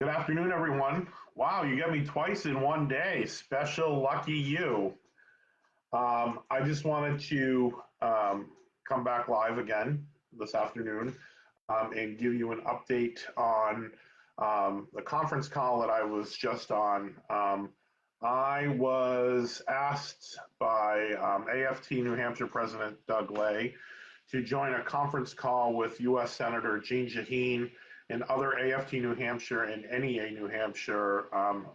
Good afternoon, everyone. Wow, you got me twice in one day. Special lucky you. I just wanted to come back live again this afternoon and give you an update on the conference call that I was just on. I was asked by AFT New Hampshire President Doug Lay to join a conference call with US Senator Jeanne Shaheen and other AFT New Hampshire and NEA New Hampshire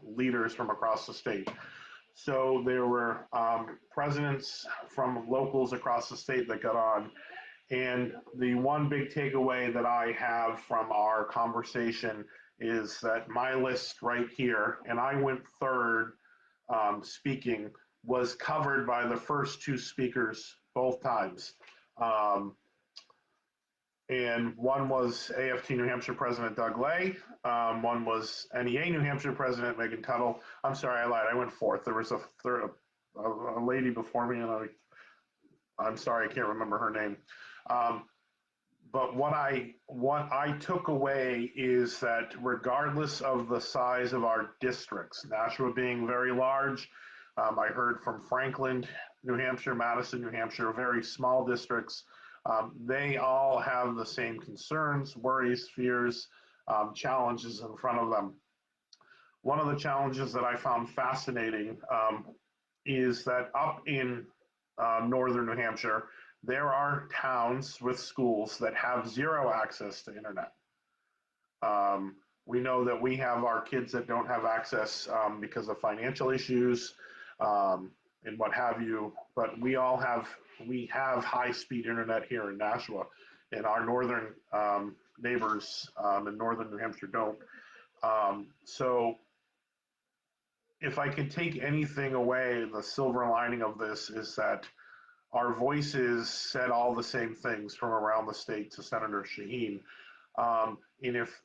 leaders from across the state. So there were presidents from locals across the state that got on. And the one big takeaway that I have from our conversation is that my list right here, and I went third speaking, was covered by the first two speakers both times. And one was AFT New Hampshire President Doug Lay. One was NEA New Hampshire President Megan Tuttle. I'm sorry, I lied. I went fourth. There was a lady before me, and I'm sorry, I can't remember her name. But what I took away is that regardless of the size of our districts, Nashua being very large, I heard from Franklin, New Hampshire, Madison, New Hampshire, very small districts. They all have the same concerns, worries, fears, challenges in front of them. One of the challenges that I found fascinating is that up in northern New Hampshire, there are towns with schools that have zero access to internet. We know that we have our kids that don't have access because of financial issues and what have you, but we have high-speed internet here in Nashua, and our northern neighbors in northern New Hampshire don't. So if I could take anything away, the silver lining of this is that our voices said all the same things from around the state to Senator Shaheen. And if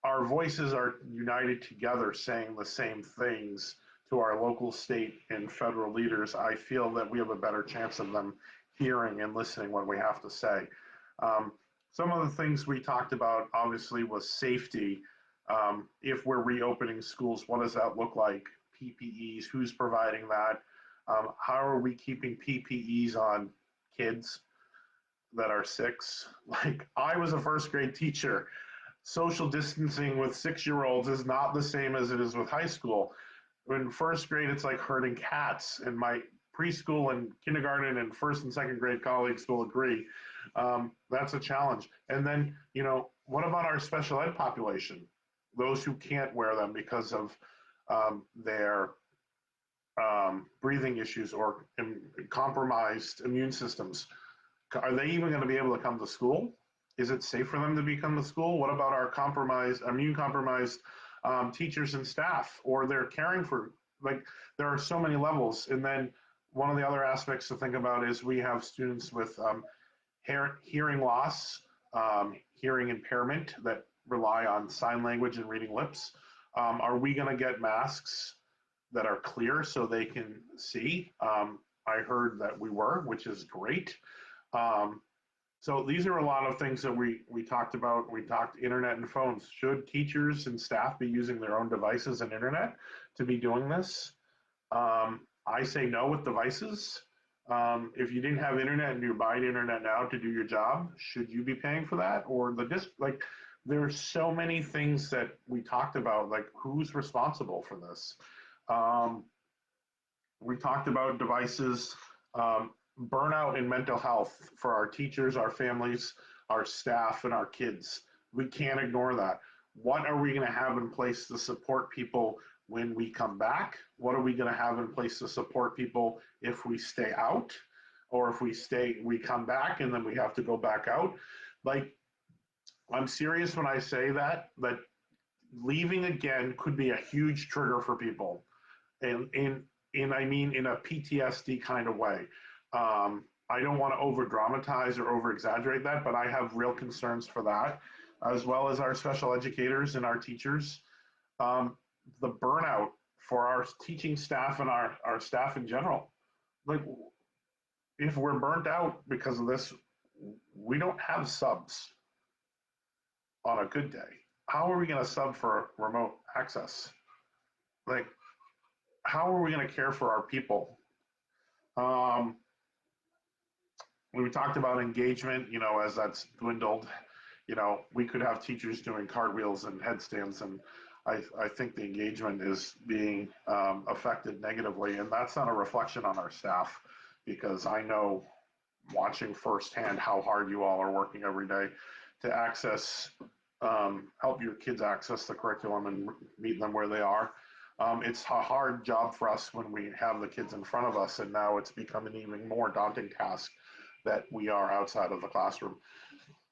our voices are united together saying the same things to our local, state, and federal leaders, I feel that we have a better chance of them hearing and listening what we have to say. Some of the things we talked about, obviously, was safety. If we're reopening schools, what does that look like? PPEs, who's providing that? How are we keeping PPEs on kids that are 6? Like, I was a first grade teacher. Social distancing with 6-year-olds is not the same as it is with high school. In first grade, it's like herding cats. And my preschool and kindergarten and first and second grade colleagues will agree. That's a challenge. And then, what about our special ed population? Those who can't wear them because of their breathing issues or compromised immune systems. Are they even going to be able to come to school? Is it safe for them to come to school? What about our immune compromised teachers and staff, or they're caring for, there are so many levels. And then one of the other aspects to think about is we have students with hearing loss, hearing impairment that rely on sign language and reading lips. Are we going to get masks that are clear so they can see? I heard that we were, which is great. So these are a lot of things that we talked about. We talked internet and phones. Should teachers and staff be using their own devices and internet to be doing this? I say no with devices. If you didn't have internet and you're buying internet now to do your job, should you be paying for that? Or there's so many things that we talked about, like who's responsible for this? We talked about devices, burnout and mental health for our teachers, our families, our staff, and our kids. We can't ignore that. What are we going to have in place to support people when we come back? What are we going to have in place to support people if we stay out? Or if we come back and then we have to go back out? I'm serious when I say that leaving again could be a huge trigger for people. And I mean in a PTSD kind of way. I don't want to over dramatize or over exaggerate that, but I have real concerns for that, as well as our special educators and our teachers. The burnout for our teaching staff and our staff in general. If we're burnt out because of this, we don't have subs on a good day. How are we going to sub for remote access. Like, how are we going to care for our people? We talked about engagement, you know, as that's dwindled, you know, we could have teachers doing cartwheels and headstands, and I think the engagement is being affected negatively, and that's not a reflection on our staff, because I know, watching firsthand, how hard you all are working every day to access, help your kids access the curriculum and meet them where they are. It's a hard job for us when we have the kids in front of us, and now it's become an even more daunting task that we are outside of the classroom.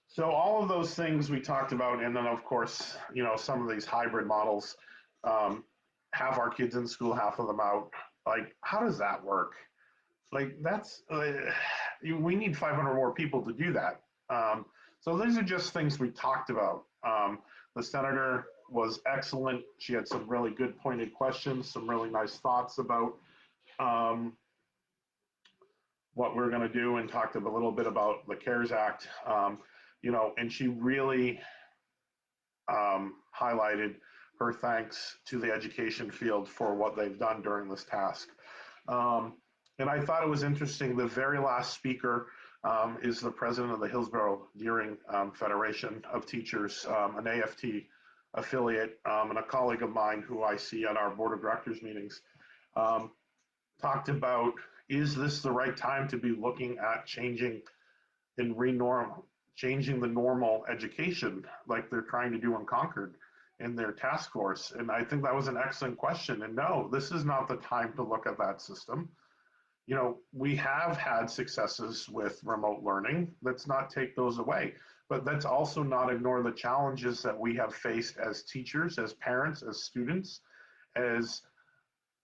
So all of those things we talked about, and then of course, you know, some of these hybrid models, have our kids in school, half of them out. Like, how does that work? Like, that's, we need 500 more people to do that. So these are just things we talked about. The senator was excellent. She had some really good pointed questions, some really nice thoughts about what we're going to do, and talked a little bit about the CARES Act, you know, and she really highlighted her thanks to the education field for what they've done during this task. And I thought it was interesting, the very last speaker is the president of the Hillsborough Deering Federation of Teachers, an AFT affiliate, and a colleague of mine who I see at our board of directors meetings, talked about, is this the right time to be looking at changing and changing the normal education like they're trying to do in Concord in their task force? And I think that was an excellent question. And no, this is not the time to look at that system. You know, we have had successes with remote learning. Let's not take those away, but let's also not ignore the challenges that we have faced as teachers, as parents, as students, as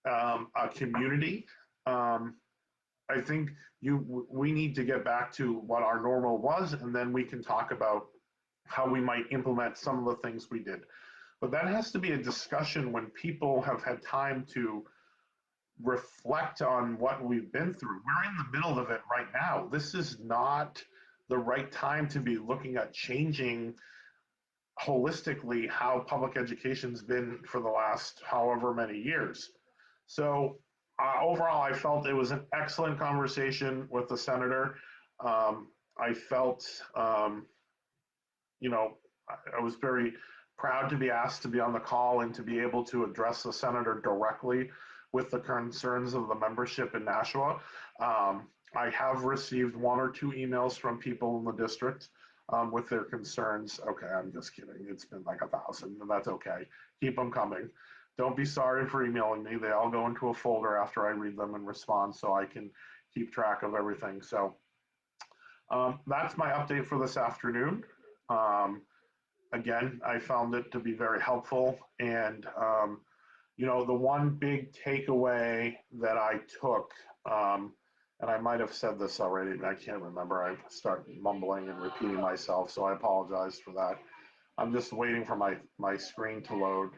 a community. I think we need to get back to what our normal was, and then we can talk about how we might implement some of the things we did. But that has to be a discussion when people have had time to reflect on what we've been through. We're in the middle of it right now. This is not the right time to be looking at changing holistically how public education's been for the last however many years. So overall, I felt it was an excellent conversation with the senator. I felt, you know, I was very proud to be asked to be on the call and to be able to address the senator directly with the concerns of the membership in Nashua. I have received 1 or 2 emails from people in the district with their concerns. Okay, I'm just kidding. It's been like 1,000, and that's okay. Keep them coming. Don't be sorry for emailing me. They all go into a folder after I read them and respond, so I can keep track of everything. So that's my update for this afternoon. Again, I found it to be very helpful, and you know, the one big takeaway that I took, and I might have said this already, I can't remember. I start mumbling and repeating myself, so I apologize for that. I'm just waiting for my screen to load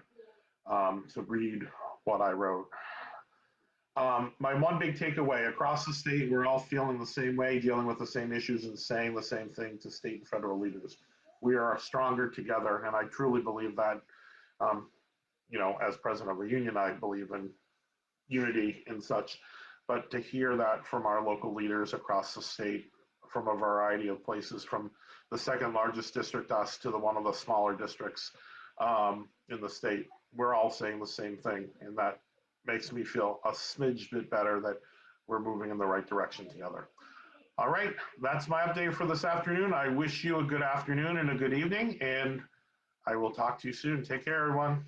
to read what I wrote. My one big takeaway: across the state, we're all feeling the same way, dealing with the same issues, and saying the same thing to state and federal leaders. We are stronger together, and I truly believe that. You know, as president of a union, I believe in unity and such, but to hear that from our local leaders across the state, from a variety of places, from the second largest district, us, to one of the smaller districts in the state, we're all saying the same thing, and that makes me feel a smidge bit better that we're moving in the right direction together. All right, that's my update for this afternoon. I wish you a good afternoon and a good evening, and I will talk to you soon. Take care, everyone.